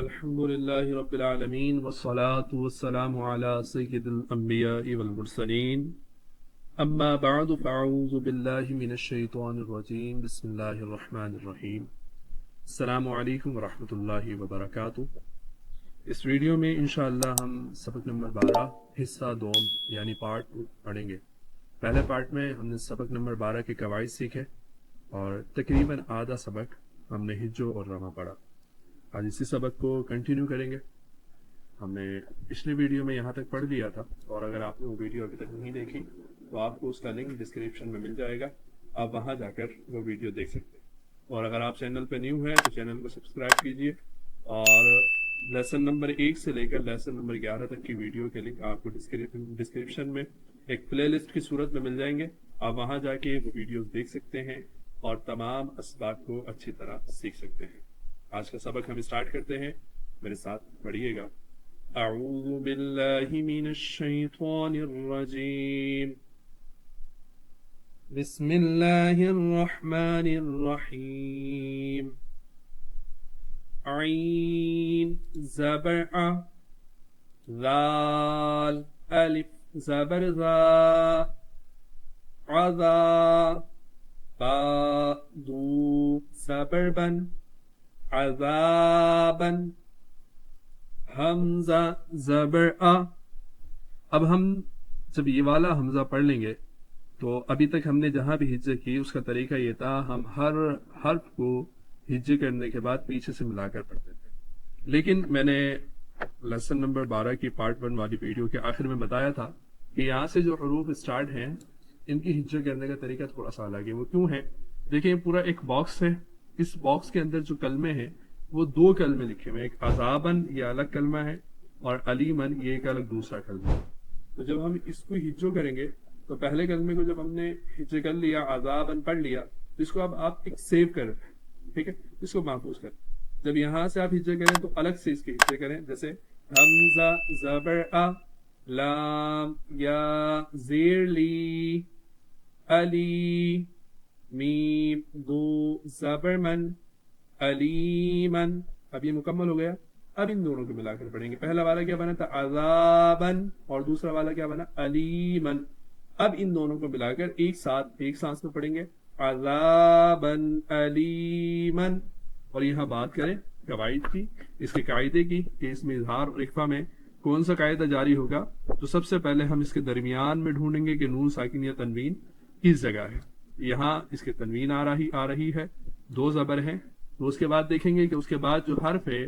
الحمد لله رب العالمين والصلاة والسلام على سيد الأنبياء والمرسلين أما بعد فأعوذ بالله من الشيطان الرجيم بسم الله الرحمن الرحيم السلام علیکم ورحمۃ اللہ وبرکاتہ۔ اس ویڈیو میں انشاءاللہ ہم سبق نمبر 12 حصہ دوم یعنی پارٹ 2 پڑھیں گے۔ پہلے پارٹ میں ہم نے سبق نمبر 12 کے قواعد سیکھے اور تقریباً آدھا سبق ہم نے ہجو اور رمہ پڑھا۔ آج اسی سبق کو کنٹینیو کریں گے۔ ہم نے پچھلے ویڈیو میں یہاں تک پڑھ لیا تھا، اور اگر آپ نے وہ ویڈیو ابھی تک نہیں دیکھی تو آپ کو اس کا لنک ڈسکرپشن میں مل جائے گا، آپ وہاں جا کر وہ ویڈیو دیکھ سکتے ہیں۔ اور اگر آپ چینل پہ نیو ہیں تو چینل کو سبسکرائب کیجئے، اور لیسن نمبر 1 سے لے کر لیسن نمبر 11 تک کی ویڈیو کے لنک آپ کو ڈسکرپشن میں ایک پلے لسٹ کی صورت میں مل جائیں گے، آپ وہاں جا کے وہ ویڈیوز دیکھ سکتے ہیں اور تمام اسباق کو اچھی طرح سیکھ سکتے ہیں۔ آج کا سبق ہم اسٹارٹ کرتے ہیں، میرے ساتھ پڑھیے گا۔ اعوذ باللہ من الشیطان الرجیم، بسم اللہ الرحمن الرحیم۔ عین زبر ع، ذال الف زبر ذا، عذا با دو زبر بن، عذاباً حمزہ زبر آ۔ اب ہم جب یہ والا حمزہ پڑھ لیں گے تو ابھی تک ہم نے جہاں بھی ہجے کی اس کا طریقہ یہ تھا، ہم ہر حرف کو ہجے کرنے کے بعد پیچھے سے ملا کر پڑھتے تھے، لیکن میں نے لیسن نمبر 12 کی پارٹ 1 والی ویڈیو کے آخر میں بتایا تھا کہ یہاں سے جو حروف اسٹارٹ ہیں ان کی ہجے کرنے کا طریقہ تھوڑا سا الگ ہے۔ وہ کیوں ہے؟ دیکھیں، پورا ایک باکس ہے، اس باکس کے اندر جو کلمے ہیں وہ 2 کلمے لکھے ہوئے ہیں، ایک عذابن یہ الگ کلمہ ہے اور علیمن یہ ایک الگ دوسرا کلمہ ہے۔ تو جب ہم اس کو ہجو کریں گے تو پہلے کلمے کو جب ہم نے ہجے کر لیا، عذابن پڑھ لیا، تو اس کو اب آپ ایک سیو کریں، ٹھیک ہے، اس کو محفوظ کریں۔ جب یہاں سے آپ ہجے کریں تو الگ سے اس کے ہجے کریں، جیسے حمزہ زبر ا، لام یا زیر لی، علی میم دو زبر من، علیمن۔ اب یہ مکمل ہو گیا۔ اب ان دونوں کو ملا کر پڑھیں گے۔ پہلا والا کیا بنا تھا؟ عذابن، اور دوسرا والا کیا بنا؟ علیمن۔ اب ان دونوں کو ملا کر ایک سانس میں پڑھیں گے، عذابن علیمن۔ اور یہاں بات کریں قواعد کی، اس کے قاعدے کی کہ اس میں اظہار اور اخفا میں کون سا قاعدہ جاری ہوگا، تو سب سے پہلے ہم اس کے درمیان میں ڈھونڈیں گے کہ نون ساکن یا تنوین کس جگہ ہے۔ یہاں اس کے تنوین آ رہی ہے، 2 زبر ہیں، تو اس کے بعد دیکھیں گے کہ اس کے بعد جو حرف ہے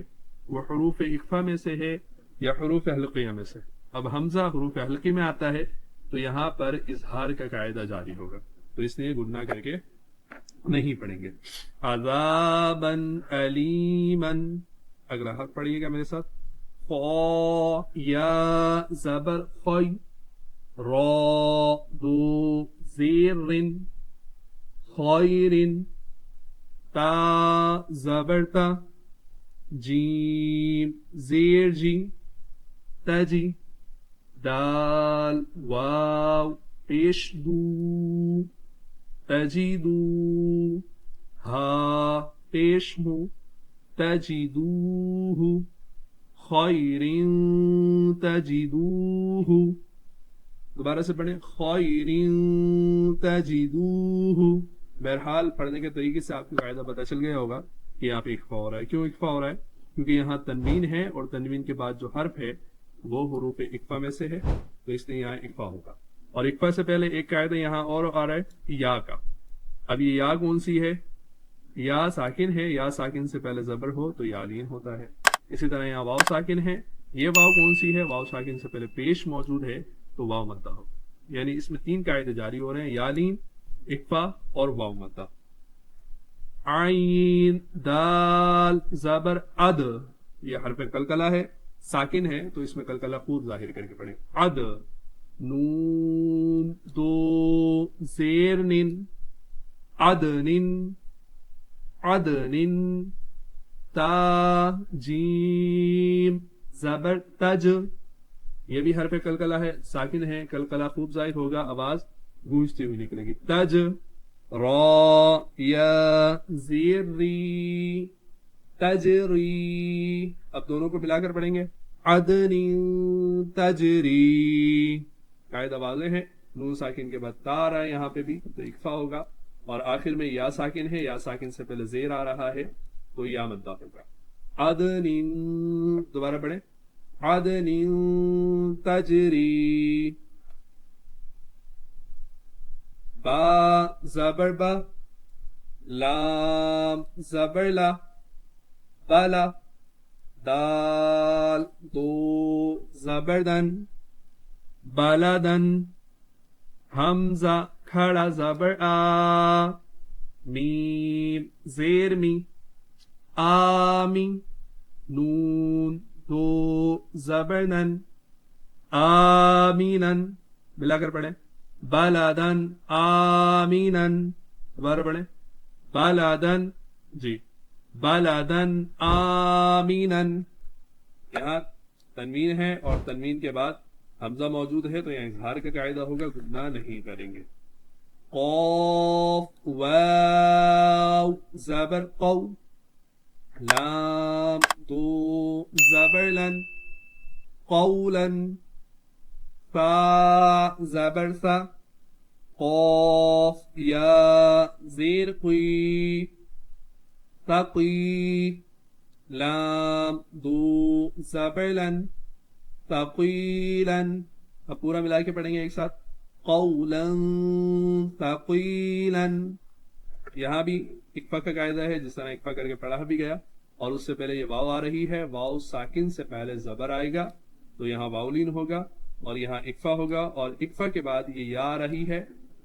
وہ حروف اخفا میں سے ہے یا حروف حلقیہ میں سے۔ اب حمزہ حروف حلقی میں آتا ہے تو یہاں پر اظہار کا قاعدہ جاری ہوگا، تو اس لیے گننا کر کے نہیں پڑھیں گے۔ عذاباً علیماً۔ اگلا حرف پڑھیے گا میرے ساتھ، خا یا زبر خوی، را دو زیر خیر، تا زبر تا، جیم زیر جی تجی، دال واو پیش دو تجیدو، ہا پیش مو تجیدوہ، خیر تجیدوہ۔ دوبارہ سے پڑھیں، خیر تجیدوہ۔ بہرحال پڑھنے کے طریقے سے آپ کو قاعدہ پتہ چل گیا ہوگا کہ یہاں پہ اخفا ہو رہا ہے۔ کیوں اخفا ہو رہا ہے؟ کیونکہ یہاں تنوین ہے اور تنوین کے بعد جو حرف ہے وہ حروف اخفا میں سے ہے، تو اس لیے یہاں اخفا ہوگا۔ اور اخفا سے پہلے ایک قاعدہ یہاں اور آ رہا ہے یا کا۔ اب یہ یا کون سی ہے؟ یا ساکن ہے، یا ساکن سے پہلے زبر ہو تو یا لین ہوتا ہے۔ اسی طرح یہاں واو ساکن ہے، یہ واو کون سی ہے؟ واو ساکن سے پہلے پیش موجود ہے تو واو مدہ ہو۔ یعنی اس میں 3 قاعدے جاری ہو رہے ہیں، یا لین، اخفا اور واو مدہ۔ عین دال زبر اد، یہ حرف قلقلہ ہے، ساکن ہے تو اس میں قلقلہ خود ظاہر کر کے پڑھیں، عد۔ نون دو زیر نن، عدن عدن، تا جیم زبر تج، یہ بھی حرف قلقلہ ہے، ساکن ہے، قلقلہ خوب ظاہر ہوگا، آواز گونجتی ہوئی نکلے گی، تج۔ را یا زیر ری تجری. اب دونوں کو ملا کر پڑھیں گے. عدن تجری. قاعدہ واضح ہے. نون ساکن کے بعد تا آ رہا ہے یہاں پہ بھی تو اکفا ہوگا, اور آخر میں یا ساکن ہے, یا ساکن سے پہلے زیر آ رہا ہے تو یا مدہ ہوگا. عدن. دوبارہ پڑھیں. عدن تجری. با زبر با, لام زبر لا, بلا. دال دو زبردن, بلدن. حمزہ کھڑا زبر آ, میم زیر می, آمی. نون دو زبرنن, آمینن. ملا کر پڑھیں. بلدن آمینن. دوبارہ پڑھیں. بلدن. جی, بلدن آمینن. یہاں تنوین ہے اور تنوین کے بعد حمزہ موجود ہے تو یہاں اظہار کا قاعدہ ہوگا, گناہ نہیں کریں گے. قاف واو زبر قو, لام دو زبر لن, قولن. فا زبر سا, قاف یا زیر قی, تقی. لام دو زبر لن, ثقیلاً. اب پورا ملا کے پڑھیں گے ایک ساتھ. قولاً ثقیلاً. یہاں بھی اکفا کا قاعدہ ہے, جس طرح اکفا کر کے پڑھا بھی گیا, اور اس سے پہلے یہ واو آ رہی ہے, واو ساکن سے پہلے زبر آئے گا تو یہاں واولین ہوگا, اور یہاں اکفا ہوگا, اور اکفا کے بعد یہ یا آ رہی ہے,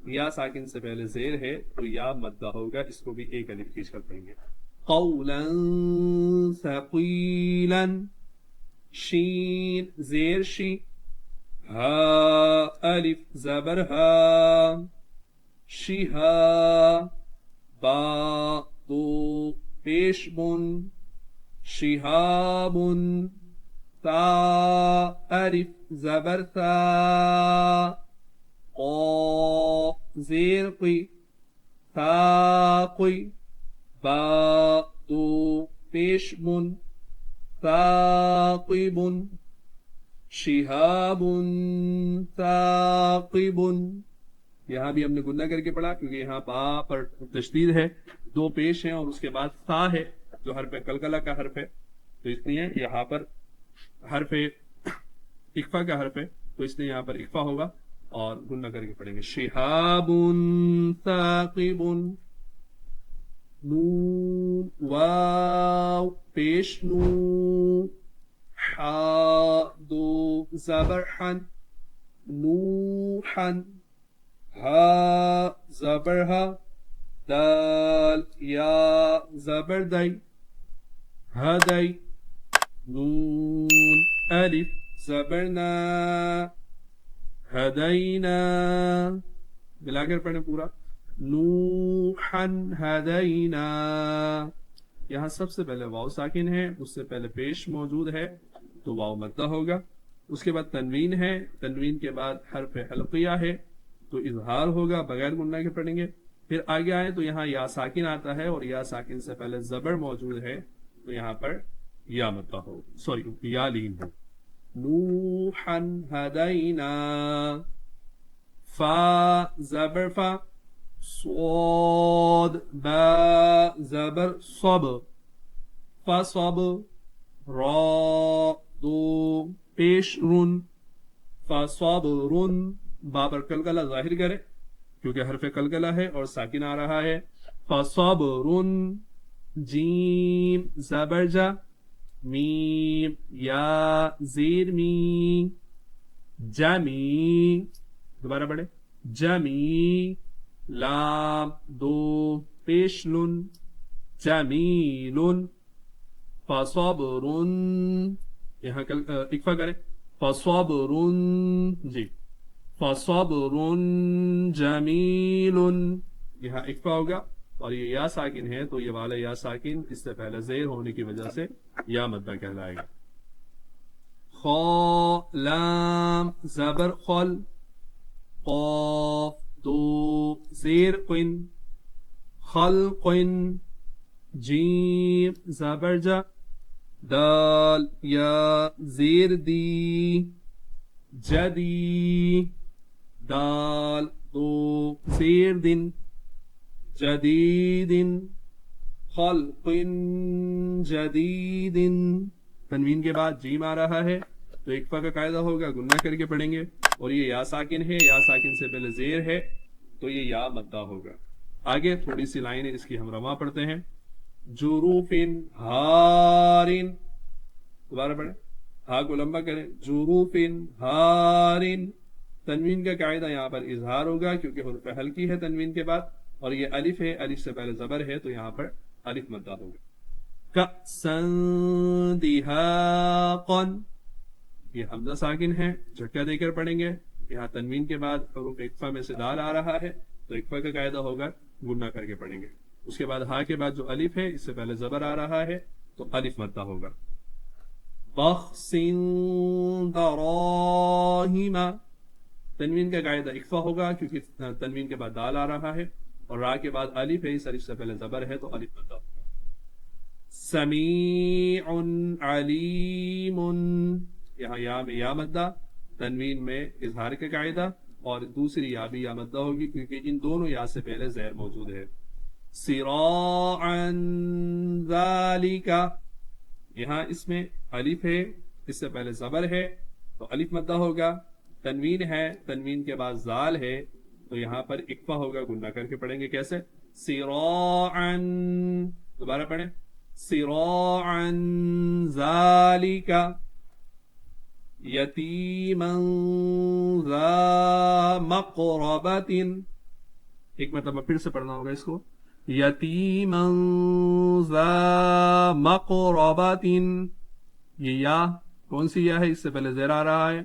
یا ساکن سے پہلے زیر ہے تو یا مدہ ہوگا, اس کو بھی ایک الف کھینچ کر پڑھیں گے. قولاً ثقیلاً. شین زیر شی, ہا الف زبر ہا, شہا. با دو پیش بن, شہابن. تا الف زبر تا, قاف زیر قی, ثاقی. با دو پیش بن, ثاقب. شہاب ثاقب. یہاں بھی ہم نے گنہ کر کے پڑھا کیونکہ یہاں با پر تشدید ہے, دو پیش ہیں, اور اس کے بعد ثا ہے جو حرف قلقلہ کا حرف ہے, تو اس لیے یہاں پر حرف اکفا کا حرف ہے, تو اس لیے یہاں پر اکفا ہوگا اور گنہ کر کے پڑھیں گے. شہاب ثاقب. نون واو پیش نو, حا دو زبر حن, نوحن. ہا زبر ہا, دال یا زبر دئی, ہدئی. نون الف زبر نا, ہدینا. ملا کر پڑھیں پورا. نوحن ہدینا. یہاں سب سے پہلے واو ساکن ہے, اس سے پہلے پیش موجود ہے تو واو مدہ ہوگا. اس کے بعد تنوین ہے, تنوین کے بعد حرف حلقیہ ہے تو اظہار ہوگا, بغیر گنہ کے پڑھیں گے. پھر آگے آئے تو یہاں یا ساکن آتا ہے, اور یا ساکن سے پہلے زبر موجود ہے تو یہاں پر یا مدہ ہو, سوری یا لین ہو. نوحن ہدینا. فا زبر فا, صاد با زبر صب, فصب. را دو پیش رن, فصبرن. با پر قلقلہ ظاہر کرے کیونکہ حرف قلقلہ ہے اور ساکن آ رہا ہے. فصبرن. جیم زبر جا, میم یا زیر می, جمی. دوبارہ پڑھے. جمی. لام دو پیش لن, جمیلن. فصبرن. یہاں اکفا کرے. فصبرن. جی, فصبرن جمیلن. یہاں اکفا ہوگا, اور یہ یا ساکن ہے تو یہ والا یا ساکن اس سے پہلے زیر ہونے کی وجہ سے یا مدہ کہلائے گا. خا لام زبر خل, قاف دو زیر قن, خلقن. جیم زبر جا، دال یا زیر دی، جدی، دال دو زیر دن، جدید، خلق جدید، تنوین کے بعد جیم آ رہا ہے تو اکفا کا قاعدہ ہوگا، گننا کر کے پڑھیں گے، اور یہ یا ساکن ہے، یا ساکن سے پہلے زیر ہے تو یہ یا مدہ ہوگا۔ آگے تھوڑی سی لائنیں اس کی ہم رواں پڑھتے ہیں۔ جروف ہارن، دوبارہ پڑھیں، ہا کو لمبا کریں، جروف ہارن، تنوین کا قاعدہ یہاں پر اظہار ہوگا کیونکہ حرف ہلکی ہے تنوین کے بعد، اور یہ الف ہے، الف سے پہلے زبر ہے تو یہاں پر الف مدہ ہوگا۔ کأسن دہاقا، یہ حمزہ ساکن ہے، جھٹکا دے کر پڑھیں گے، یہاں تنوین کے بعد حروف اکفا میں سے دال آ رہا ہے تو اکفا کا قاعدہ ہوگا، گننا کر کے پڑھیں گے۔ اس کے بعد ہا کے بعد جو الف ہے، اس سے پہلے زبر آ رہا ہے تو الف مدہ ہوگا۔ بخس دراہم، تنوین کا قاعدہ اکفا ہوگا کیونکہ تنوین کے بعد دال آ رہا ہے، اور را کے بعد الف ہے، اس الف سے پہلے زبر ہے تو الف مدہ ہوگا۔ سمیع علیم، یہاں یا میں یا مدہ، تنوین میں اظہار کا قاعدہ، اور دوسری یا بھی یا مدہ ہوگی کیونکہ ان دونوں یا سے پہلے زیر موجود ہے۔ صراعا ذالک، یہاں اس میں الف ہے، اس سے پہلے زبر ہے تو الف مدہ ہوگا، تنوین ہے، تنوین کے بعد زال ہے تو یہاں پر اکفا ہوگا، گننا کر کے پڑھیں گے کیسے؟ صراعا، دوبارہ پڑھیں، صراعا ذالک، یتیما ذا مقربۃ، ایک مرتبہ پھر سے پڑھنا ہوگا اس کو، یتیما ذا مقربۃ، یہ یا کون سی یا ہے؟ اس سے پہلے زیر آ رہا ہے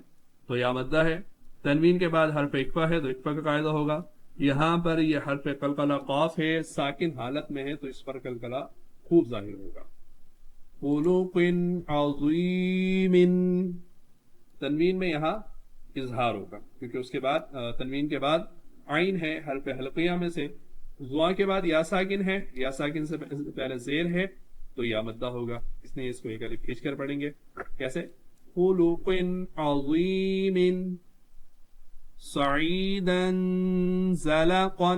تو یا مدہ ہے، تنوین کے بعد حرف اکفا ہے تو اکفا کا قاعدہ ہوگا۔ یہاں پر یہ حرف قلقلہ قاف ہے، ساکن حالت میں ہے تو اس پر قلقلہ خوب ظاہر ہوگا۔ خلق عظیم، تنوین میں یہاں اظہار ہوگا کیونکہ اس کے بعد تنوین کے بعد عین ہے، حرف حلقیہ میں سے، ضوا کے بعد یا ساکن ہے، یا ساکن سے پہلے زیر ہے تو یا مدہ ہوگا، اس نے اس کو ایک الف کھینچ کر پڑھیں گے کیسے؟ خلق عظیم سعیدا زلقا،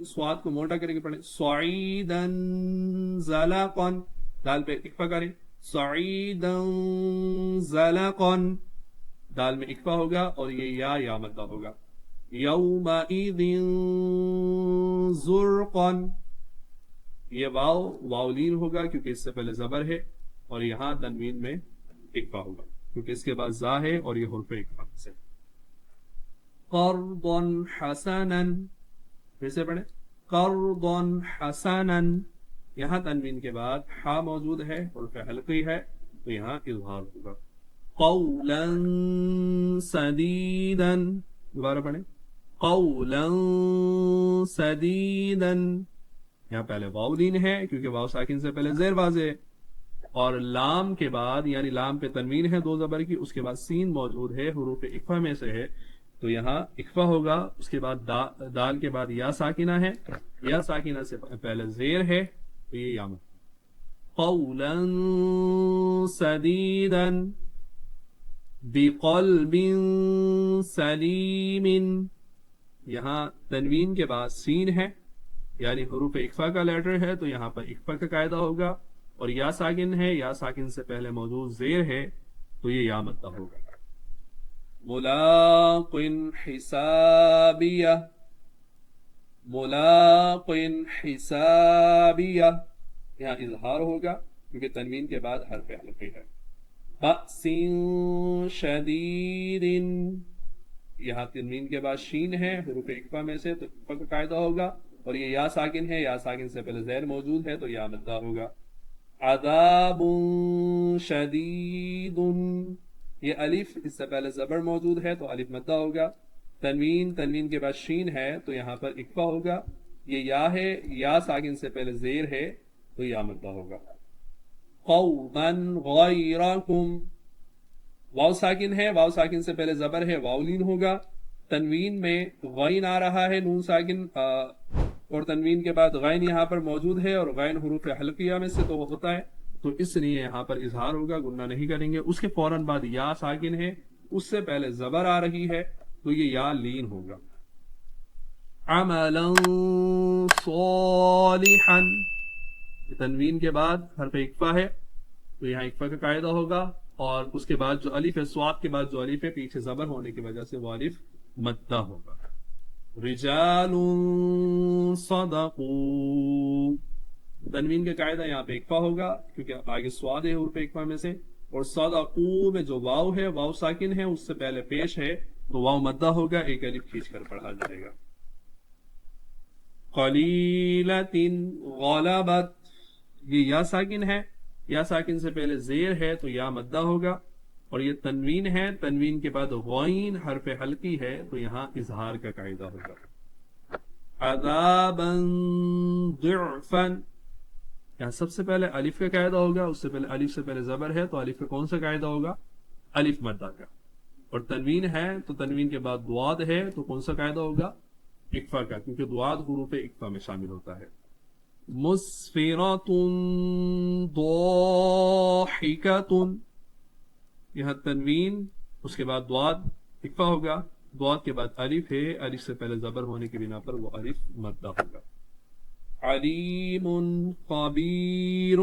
سواد کو موٹا کریں گے پڑھیں، سعیدا زلقا، دال پہ اکفا کریں، سعیدا زلقا، دال میں اکفا ہوگا اور یہ یا مدہ ہوگا۔ یومئذ زرقا، یہ واولین ہوگا کیونکہ اس سے پہلے زبر ہے، اور یہاں تنوین میں اکفا ہوگا کیونکہ اس کے بعد زا ہے اور یہ حرف اکفا سے۔ قرضا حسنا، پھر سے پڑھیں، قرضا حسنا، یہاں تنوین کے بعد حا موجود ہے، حرف حلقی ہے تو یہاں اظہار ہوگا۔ قولا سدیدا، دوبارہ پڑھیں، قولا سدیدا، یہاں پہلے واولین ہے کیونکہ واو ساکن سے پہلے زیر واضح ہے، اور لام کے بعد یعنی لام پہ تنوین ہے دو زبر کی، اس کے بعد سین موجود ہے، حروف اکفا میں سے ہے تو یہاں اکفا ہوگا، اس کے بعد دال کے بعد یا ساکنہ ہے، یا ساکنہ سے پہلے زیر ہے تو یہ یا قولا سدیدا بقلب سلیم، یہاں تنوین کے بعد سین ہے یعنی حروف اکفا کا لیٹر ہے تو یہاں پر اکفا کا قاعدہ ہوگا، اور یا ساکن ہے، یا ساکن سے پہلے موجود زیر ہے تو یہ یا مدہ ہوگا۔ ملاق حسابیہ، ملاق حسابیہ، یہاں اظہار ہوگا کیونکہ تنوین کے بعد حرف حلقی ہے۔ بأس شدید، یہاں تنوین کے بعد شین ہے حروف اکفا میں سے تو اکفا کا قاعدہ ہوگا، اور یہ یا ساکن ہے، یا ساکن سے پہلے زیر موجود ہے تو یا مدہ ہوگا۔ عذاب شدید، یہ الف اس سے پہلے زبر موجود ہے تو الف مدہ ہوگا، تنوین کے بعد شین ہے تو یہاں پر اکفا ہوگا، یہ یا ہے، یا ساکن سے پہلے زیر ہے تو یا مدہ ہوگا۔ قوما غیرکم، واو ساکن ہے، واو ساکن سے پہلے زبر ہے، واولین ہوگا، تنوین میں غین آ رہا ہے، نون ساکن اور تنوین کے بعد غین یہاں پر موجود ہے اور غین حروف حلقیہ میں سے تو ہوتا ہے، تو اس لیے یہاں پر اظہار ہوگا، گنہ نہیں کریں گے۔ اس کے فوراً بعد یا ساکن ہے، اس سے پہلے زبر آ رہی ہے تو یہ یا لین ہوگا۔ عملا صالحا، تنوین کے بعد حرف اکفا ہے تو یہاں اکفا کا قاعدہ ہوگا، اور اس کے بعد جو الف ہے، سواد کے بعد جو الف ہے پیچھے زبر ہونے کی وجہ سے وہ الف مدہ ہوگا۔ رجال صدقوا، تنوین کا قاعدہ یہاں پہ اکفا ہوگا کیونکہ آگے سواد ہے حروف اکفا میں سے، اور صدقوا میں جو واو ہے، واو ساکن ہے، اس سے پہلے پیش ہے تو واو مدہ ہوگا، ایک الف کھینچ کر پڑھا جائے گا۔ قلیلۃ غلبت، یہ یا ساکن ہے، یا ساکن سے پہلے زیر ہے تو یا مدہ ہوگا، اور یہ تنوین ہے، تنوین کے بعد غین حرف حلقی ہے تو یہاں اظہار کا قاعدہ ہوگا۔ عذابا ضعفا، یہاں سب سے پہلے الف کا قاعدہ ہوگا، اس سے پہلے الف سے پہلے زبر ہے تو الف کا کون سا قاعدہ ہوگا؟ الف مدہ کا، اور تنوین ہے تو تنوین کے بعد دواد ہے تو کون سا قاعدہ ہوگا؟ اکفا کا، کیونکہ دواد حروف اکفا میں شامل ہوتا ہے۔ مسفرۃ ضاحکۃ، یہاں تنوین اس کے بعد دواد اکفا ہوگا، دواد کے بعد الف ہے، الف سے پہلے زبر ہونے کی بنا پر وہ الف مدہ ہوگا۔ علیم خبیر،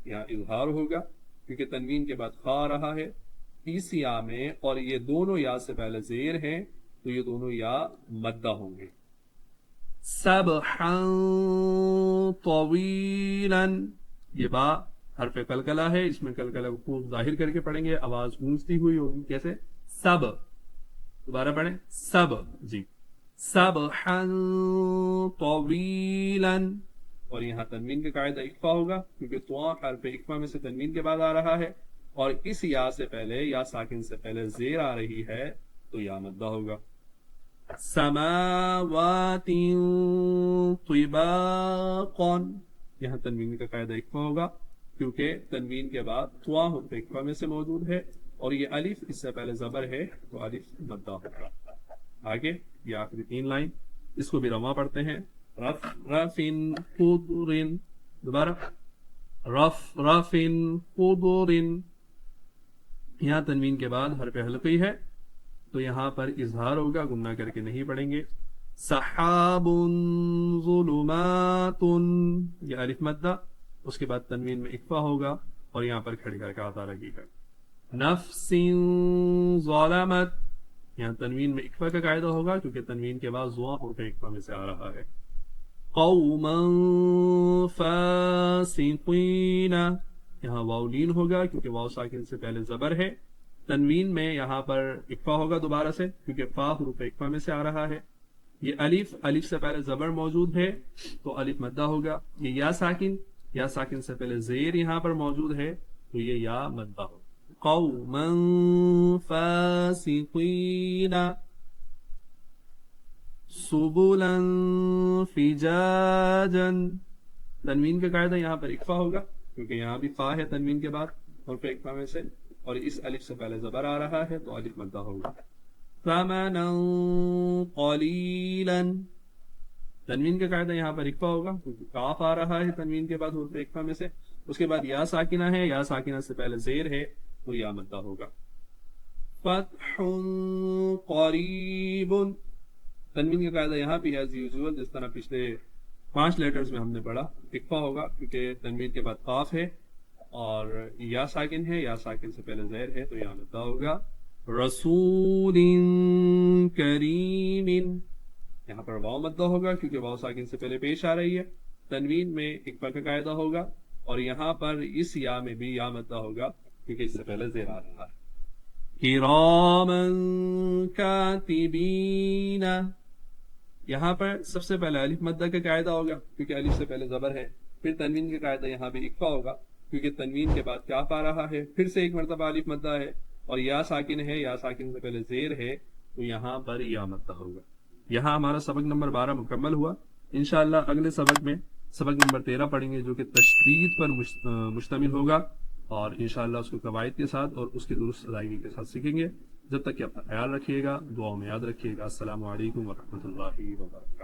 یہاں اظہار ہوگا کیونکہ تنوین کے بعد خا رہا ہے اس یا میں، اور یہ دونوں یا سے پہلے زیر ہیں تو یہ دونوں یا مدہ ہوں گے۔ سبحا طویلا، یہ با حرف کلکلہ ہے، اس میں کلکلہ کو خوب ظاہر کر کے پڑھیں گے، آواز گونجتی ہوئی ہوگی، کیسے؟ سب، دوبارہ پڑھیں، سب، جی، سبحا طویلا، اور یہاں تنوین کا قاعدہ اکفا ہوگا کیونکہ تو حرف اکفا میں سے تنوین کے بعد آ رہا ہے، اور اس یا سے پہلے، یا ساکن سے پہلے زیر آ رہی ہے تو یا مدہ ہوگا۔ سماوات طباقا، یہاں تنوین کا قاعدہ اکفا ہوگا کیونکہ تنوین کے بعد توا حرف اکفا میں سے موجود ہے، اور یہ الف اس سے پہلے زبر ہے تو الف مدہ ہوگا۔ آگے یہ آخری 3 لائن، اس کو بھی رواں پڑھتے ہیں۔ رف خضر، دوبارہ رف خضر، یہاں تنوین کے بعد حرف حلقی ہے تو یہاں پر اظہار ہوگا، گنہ کر کے نہیں پڑھیں گے۔ سحاب ظلمات، یہ الف مدہ، اس کے بعد تنوین میں اکفا ہوگا اور یہاں پر کھڑی حرکات آ رہی ہے۔ نفس ظلمت، یہاں تنوین میں اکفا کا قاعدہ ہوگا کیونکہ تنوین کے بعد زوا حرف اکفا میں سے آ رہا ہے۔ قوما فاسقین، یہاں واو لین ہوگا کیونکہ واو ساکن سے پہلے زبر ہے، تنوین میں یہاں پر اکفا ہوگا دوبارہ سے کیونکہ فا حروف اکفا میں سے آ رہا ہے۔ یہ الف سے پہلے زبر موجود ہے تو الف مدہ ہوگا۔ یہ یا ساکن سے پہلے زیر یہاں پر موجود ہے تو یہ یا مدہ ہوگا۔ قوما فاسقین، سبلا فجاجا، تنوین کا قاعدہ یہاں پر اکفا ہوگا کیونکہ یہاں بھی فا ہے تنوین کے بعد حرف اکفا میں سے، اور اس الف سے پہلے زبر آ رہا ہے تو الف مدہ ہوگا۔ ثمنا قلیلا، تنوین کا قاعدہ یہاں پر اکفا ہوگا کیونکہ کاف آ رہا ہے تنوین کے بعد حرف اکفا میں سے، اس کے بعد یا ساکنہ ہے، یا ساکنہ سے پہلے زیر ہے تو یا مدہ ہوگا۔ فتح قریب، تنوین کا قاعدہ یہاں بھی ایز یوزول جس طرح پچھلے 5 لیٹرز میں ہم نے پڑھا، اکفا ہوگا کیونکہ تنوین کے بعد قاف ہے اور یا ساکن ہے، یا ساکن سے پہلے زیر ہے تو یا مدہ ہوگا۔ رسول کریم، یہاں پر واو مدہ ہوگا کیونکہ واو ساکن سے پہلے پیش آ رہی ہے، تنوین میں اکفا کا قاعدہ ہوگا، اور یہاں پر اس یا میں بھی یا مدہ ہوگا کیونکہ اس سے پہلے زیر آ رہا ہے۔ کراما کاتبین، یہاں پر سب سے پہلے الف مدہ کا قاعدہ ہوگا کیونکہ الف سے پہلے زبر ہے، پھر تنوین کا قاعدہ یہاں بھی اکفا ہوگا کیونکہ تنوین کے بعد کاف آ رہا ہے، پھر سے ایک مرتبہ الف مدہ ہے، اور یا ساکن ہے، یا ساکن سے پہلے زیر ہے تو یہاں پر یا مدہ ہوگا۔ یہاں ہمارا سبق نمبر 12 مکمل ہوا۔ انشاءاللہ اگلے سبق میں سبق نمبر 13 پڑھیں گے جو کہ تشدید پر مشتمل ہوگا، اور انشاءاللہ اس کو قواعد کے ساتھ اور اس کی درست ادائیگی کے ساتھ سیکھیں گے۔ جب تک کہ اپنا خیال رکھیے گا، دعاؤں میں یاد رکھیے گا۔ السلام علیکم ورحمۃ اللہ وبرکاتہ۔